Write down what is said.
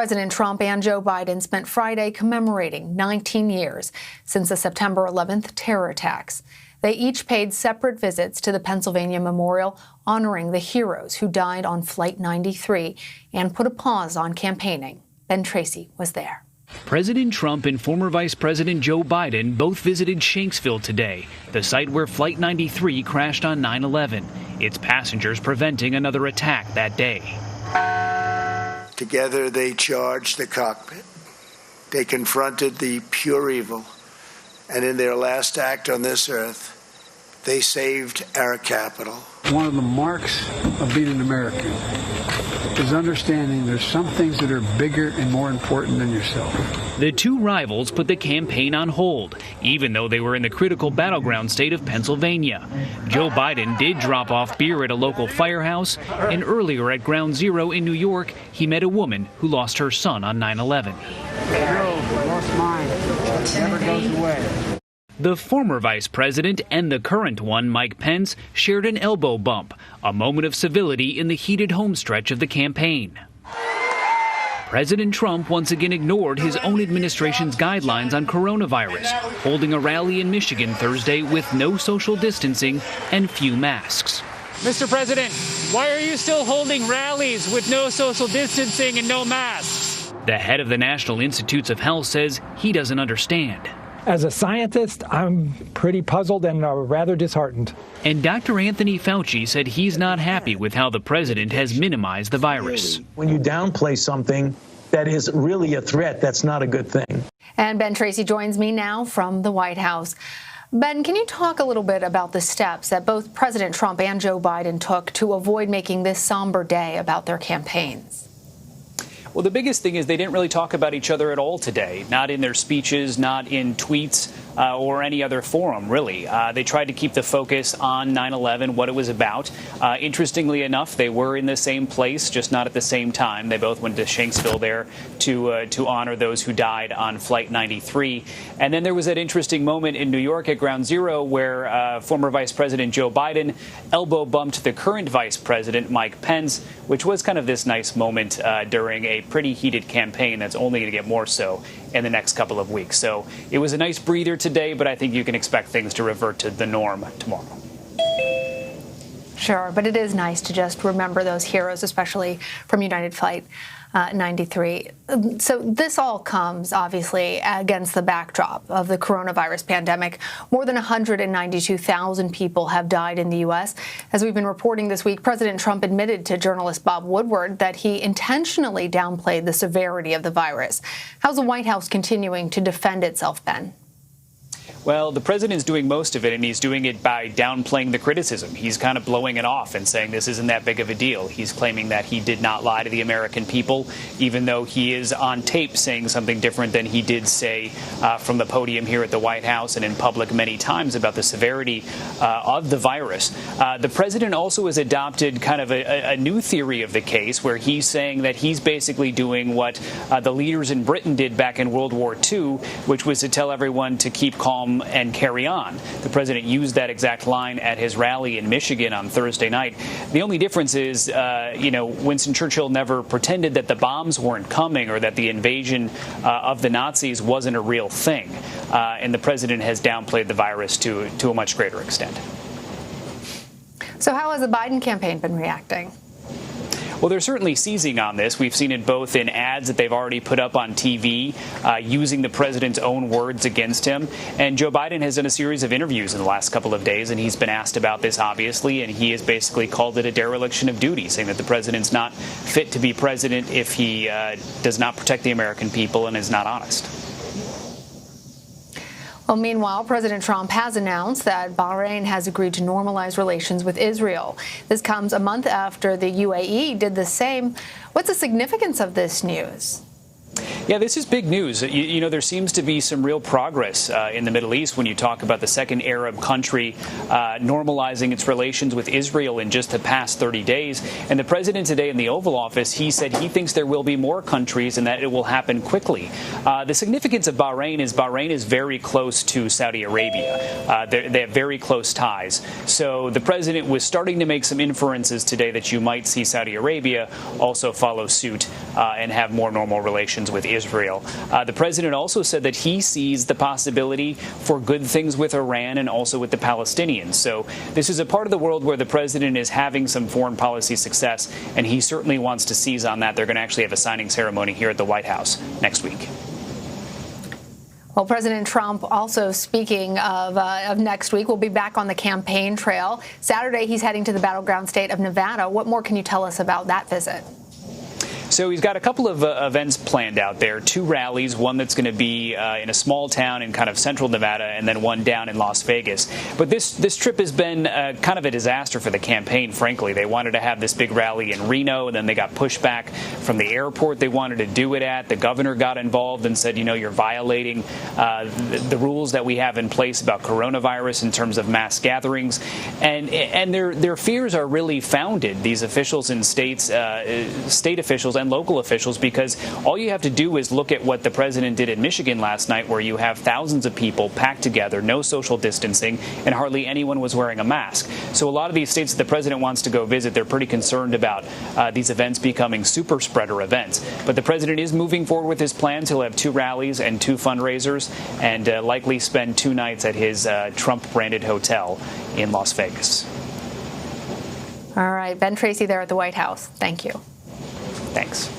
President Trump and Joe Biden spent Friday commemorating 19 years since the September 11th terror attacks. They each paid separate visits to the Pennsylvania Memorial, honoring the heroes who died on Flight 93 and put a pause on campaigning. Ben Tracy was there. President Trump and former Vice President Joe Biden both visited Shanksville today, the site where Flight 93 crashed on 9/11, its passengers preventing another attack that day. Together they charged the cockpit. They confronted the pure evil, and in their last act on this earth, they saved our capital. One of the marks of being an American is understanding there's some things that are bigger and more important than yourself. The two rivals put the campaign on hold, even though they were in the critical battleground state of Pennsylvania. Joe Biden did drop off beer at a local firehouse, and earlier at Ground Zero in New York, he met a woman who lost her son on 9/11. Lost mine. Never goes away. The former vice president and the current one, Mike Pence, shared an elbow bump, a moment of civility in the heated homestretch of the campaign. President Trump once again ignored his own administration's guidelines on coronavirus, holding a rally in Michigan Thursday with no social distancing and few masks. Mr. President, why are you still holding rallies with no social distancing and no masks? The head of the National Institutes of Health says he doesn't understand. As a scientist, I'm pretty puzzled and rather disheartened. And Dr. Anthony Fauci said he's not happy with how the president has minimized the virus. When you downplay something that is really a threat, that's not a good thing. And Ben Tracy joins me now from the White House. Ben, can you talk a little bit about the steps that both President Trump and Joe Biden took to avoid making this somber day about their campaigns? Well, the biggest thing is they didn't really talk about each other at all today, not in their speeches, not in tweets or any other forum, really. They tried to keep the focus on 9/11, what it was about. Interestingly enough, they were in the same place, just not at the same time. They both went to Shanksville there to honor those who died on Flight 93. And then there was that interesting moment in New York at Ground Zero where former Vice President Joe Biden elbow bumped the current Vice President, Mike Pence, which was kind of this nice moment during a pretty heated campaign that's only going to get more so in the next couple of weeks. So it was a nice breather today, but I think you can expect things to revert to the norm tomorrow. Sure, but it is nice to just remember those heroes, especially from United Flight 93. So this all comes, obviously, against the backdrop of the coronavirus pandemic. More than 192,000 people have died in the U.S. As we've been reporting this week, President Trump admitted to journalist Bob Woodward that he intentionally downplayed the severity of the virus. How's the White House continuing to defend itself, Ben? Well, the president's doing most of it, and he's doing it by downplaying the criticism. He's kind of blowing it off and saying this isn't that big of a deal. He's claiming that he did not lie to the American people, even though he is on tape saying something different than he did say from the podium here at the White House and in public many times about the severity of the virus. The president also has adopted kind of a new theory of the case, where he's saying that he's basically doing what the leaders in Britain did back in World War II, which was to tell everyone to keep calm and carry on. The president used that exact line at his rally in Michigan on Thursday night. The only difference is, Winston Churchill never pretended that the bombs weren't coming or that the invasion of the Nazis wasn't a real thing. And the president has downplayed the virus to a much greater extent. So how has the Biden campaign been reacting? Well, they're certainly seizing on this. We've seen it both in ads that they've already put up on TV, using the president's own words against him. And Joe Biden has done a series of interviews in the last couple of days, and he's been asked about this, obviously, and he has basically called it a dereliction of duty, saying that the president's not fit to be president if he does not protect the American people and is not honest. Well, meanwhile, President Trump has announced that Bahrain has agreed to normalize relations with Israel. This comes a month after the UAE did the same. What's the significance of this news? Yeah, this is big news. You know, there seems to be some real progress in the Middle East when you talk about the second Arab country normalizing its relations with Israel in just the past 30 days. And the president today in the Oval Office, he said he thinks there will be more countries and that it will happen quickly. The significance of Bahrain is very close to Saudi Arabia. They have very close ties. So the president was starting to make some inferences today that you might see Saudi Arabia also follow suit and have more normal relations with Israel. The president also said that he sees the possibility for good things with Iran and also with the Palestinians. So this is a part of the world where the president is having some foreign policy success, and he certainly wants to seize on that. They're going to actually have a signing ceremony here at the White House next week. Well, President Trump, also speaking of next week, will be back on the campaign trail. Saturday, he's heading to the battleground state of Nevada. What more can you tell us about that visit? So he's got a couple of events planned out there, 2 rallies, one that's going to be in a small town in kind of central Nevada and then one down in Las Vegas. But this trip has been kind of a disaster for the campaign, frankly. They wanted to have this big rally in Reno, and then they got pushed back from the airport they wanted to do it at. The governor got involved and said, you know, you're violating the rules that we have in place about coronavirus in terms of mass gatherings. And their fears are really founded, these officials in states, state officials and local officials, because all you have to do is look at what the president did in Michigan last night, where you have thousands of people packed together, no social distancing, and hardly anyone was wearing a mask. So a lot of these states that the president wants to go visit, they're pretty concerned about these events becoming super spreader events. But the president is moving forward with his plans. He'll have 2 rallies and 2 fundraisers, and likely spend 2 nights at his Trump-branded hotel in Las Vegas. All right, Ben Tracy there at the White House. Thank you. Thanks.